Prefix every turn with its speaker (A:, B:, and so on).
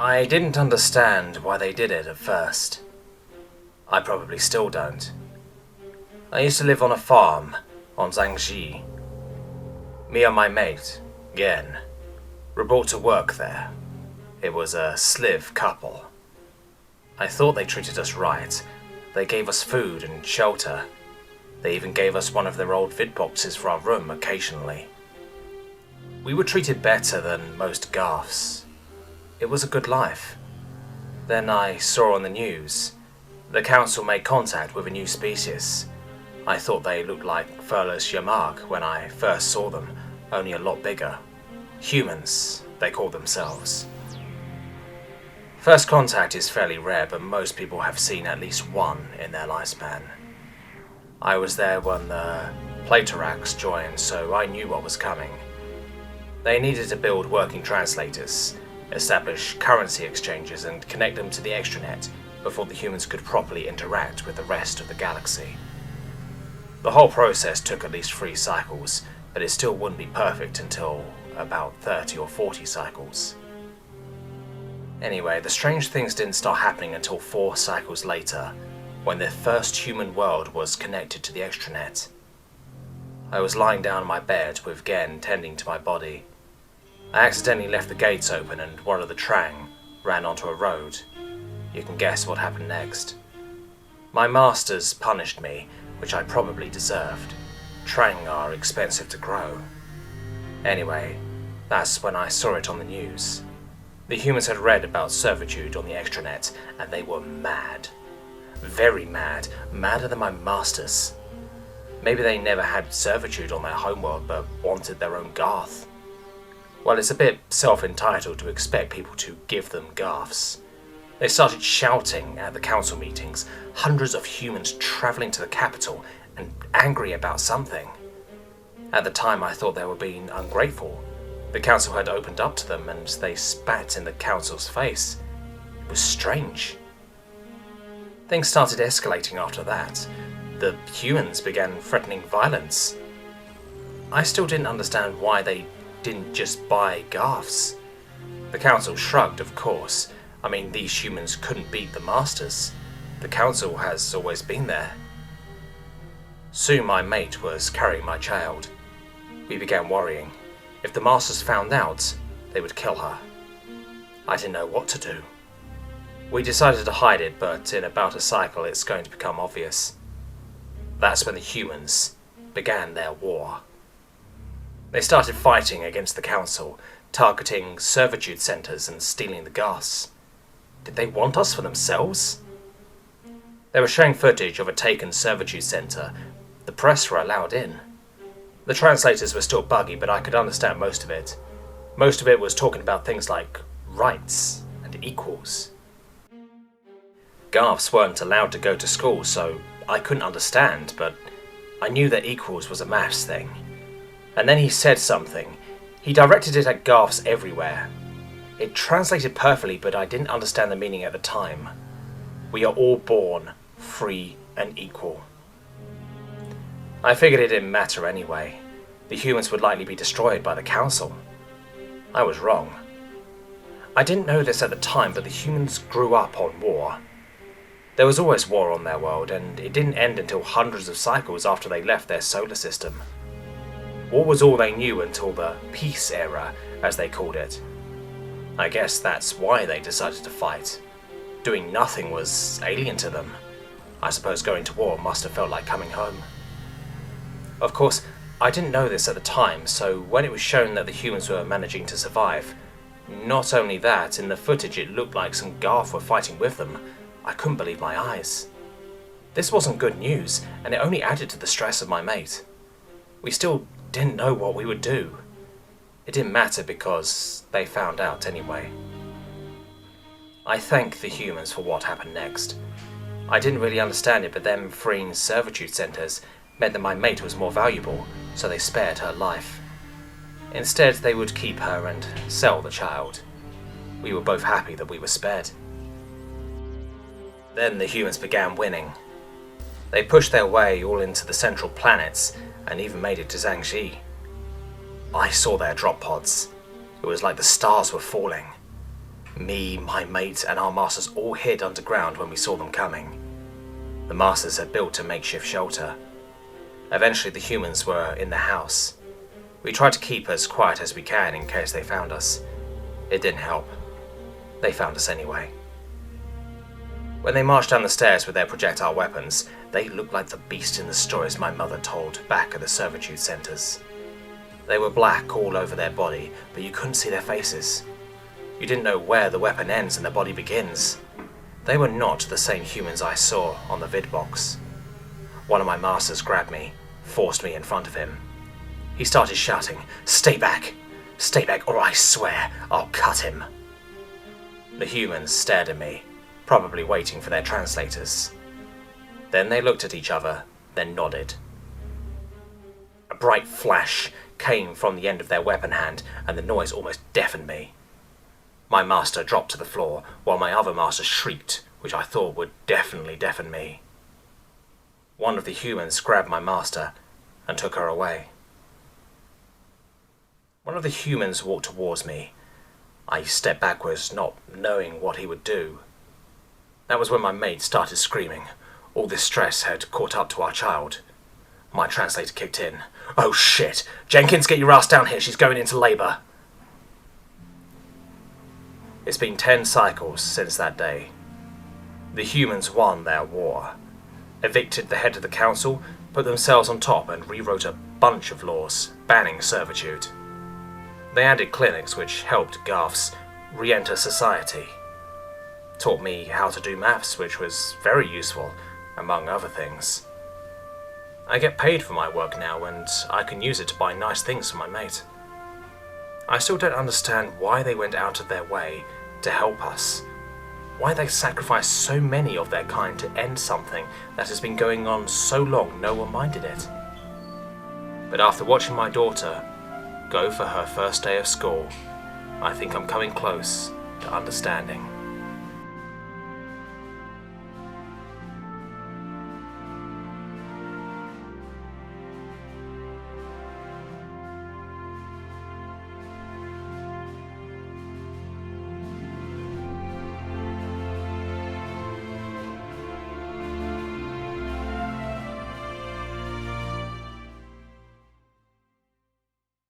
A: I didn't understand why they did it at first. I probably still don't. I used to live on a farm on Zhangji. Me and my mate, Gen, were brought to work there. It was a sliv couple. I thought they treated us right. They gave us food and shelter. They even gave us one of their old vid boxes for our room occasionally. We were treated better than most Garths. It was a good life. Then I saw on the news, the council made contact with a new species. I thought they looked like Furlos Yamark when I first saw them, only a lot bigger. Humans, they call themselves. First contact is fairly rare, but most people have seen at least one in their lifespan. I was there when the Platerax joined, so I knew what was coming. They needed to build working translators, establish currency exchanges, and connect them to the extranet before the humans could properly interact with the rest of the galaxy. The whole process took at least 3 cycles, but it still wouldn't be perfect until about 30 or 40 cycles. Anyway, the strange things didn't start happening until 4 cycles later, when the first human world was connected to the extranet. I was lying down on my bed with Gen tending to my body. I accidentally left the gates open and one of the Trang ran onto a road. You can guess what happened next. My masters punished me, which I probably deserved. Trang are expensive to grow. Anyway, that's when I saw it on the news. The humans had read about servitude on the extranet, and they were mad. Very mad, madder than my masters. Maybe they never had servitude on their homeworld, but wanted their own Garth. Well, it's a bit self-entitled to expect people to give them Garths. They started shouting at the council meetings, hundreds of humans travelling to the capital and angry about something. At the time I thought they were being ungrateful. The council had opened up to them and they spat in the council's face. It was strange. Things started escalating after that. The humans began threatening violence. I still didn't understand why they didn't just buy Garths. The council shrugged, of course. I mean, these humans couldn't beat the masters. The council has always been there. Soon my mate was carrying my child. We began worrying. If the masters found out, they would kill her. I didn't know what to do. We decided to hide it, but in about a cycle it's going to become obvious. That's when the humans began their war. They started fighting against the council, targeting servitude centers and stealing the Garths. Did they want us for themselves? They were showing footage of a taken servitude center. The press were allowed in. The translators were still buggy, but I could understand most of it. Most of it was talking about things like rights and equals. Garths weren't allowed to go to school, so I couldn't understand, but I knew that equals was a maths thing. And then he said something. He directed it at Garths everywhere. It translated perfectly, but I didn't understand the meaning at the time. We are all born free and equal. I figured it didn't matter anyway. The humans would likely be destroyed by the council. I was wrong. I didn't know this at the time, but the humans grew up on war. There was always war on their world, and it didn't end until hundreds of cycles after they left their solar system. War was all they knew until the peace era, as they called it. I guess that's why they decided to fight. Doing nothing was alien to them. I suppose going to war must have felt like coming home. Of course, I didn't know this at the time, so when it was shown that the humans were managing to survive, not only that, in the footage it looked like some Garth were fighting with them, I couldn't believe my eyes. This wasn't good news, and it only added to the stress of my mate. We still didn't know what we would do. It didn't matter because they found out anyway. I thank the humans for what happened next. I didn't really understand it, but them freeing servitude centers meant that my mate was more valuable, so they spared her life. Instead, they would keep her and sell the child. We were both happy that we were spared. Then the humans began winning. They pushed their way all into the central planets and even made it to Zhangji. I saw their drop pods. It was like the stars were falling. Me, my mate, and our masters all hid underground when we saw them coming. The masters had built a makeshift shelter. Eventually the humans were in the house. We tried to keep as quiet as we can in case they found us. It didn't help. They found us anyway. When they marched down the stairs with their projectile weapons, they looked like the beast in the stories my mother told back at the servitude centers. They were black all over their body, but you couldn't see their faces. You didn't know where the weapon ends and the body begins. They were not the same humans I saw on the vidbox. One of my masters grabbed me, forced me in front of him. He started shouting, "Stay back! Stay back, or I swear I'll cut him!" The humans stared at me, probably waiting for their translators. Then they looked at each other, then nodded. A bright flash came from the end of their weapon hand, and the noise almost deafened me. My master dropped to the floor, while my other master shrieked, which I thought would definitely deafen me. One of the humans grabbed my master and took her away. One of the humans walked towards me. I stepped backwards, not knowing what he would do. That was when my mate started screaming. All this stress had caught up to our child. My translator kicked in. "Oh shit! Jenkins, get your ass down here, she's going into labor." It's been 10 cycles since that day. The humans won their war, evicted the head of the council, put themselves on top and rewrote a bunch of laws banning servitude. They added clinics which helped Garths re-enter society. Taught me how to do maths, which was very useful, among other things. I get paid for my work now, and I can use it to buy nice things for my mate. I still don't understand why they went out of their way to help us. Why they sacrificed so many of their kind to end something that has been going on so long no one minded it. But after watching my daughter go for her first day of school, I think I'm coming close to understanding.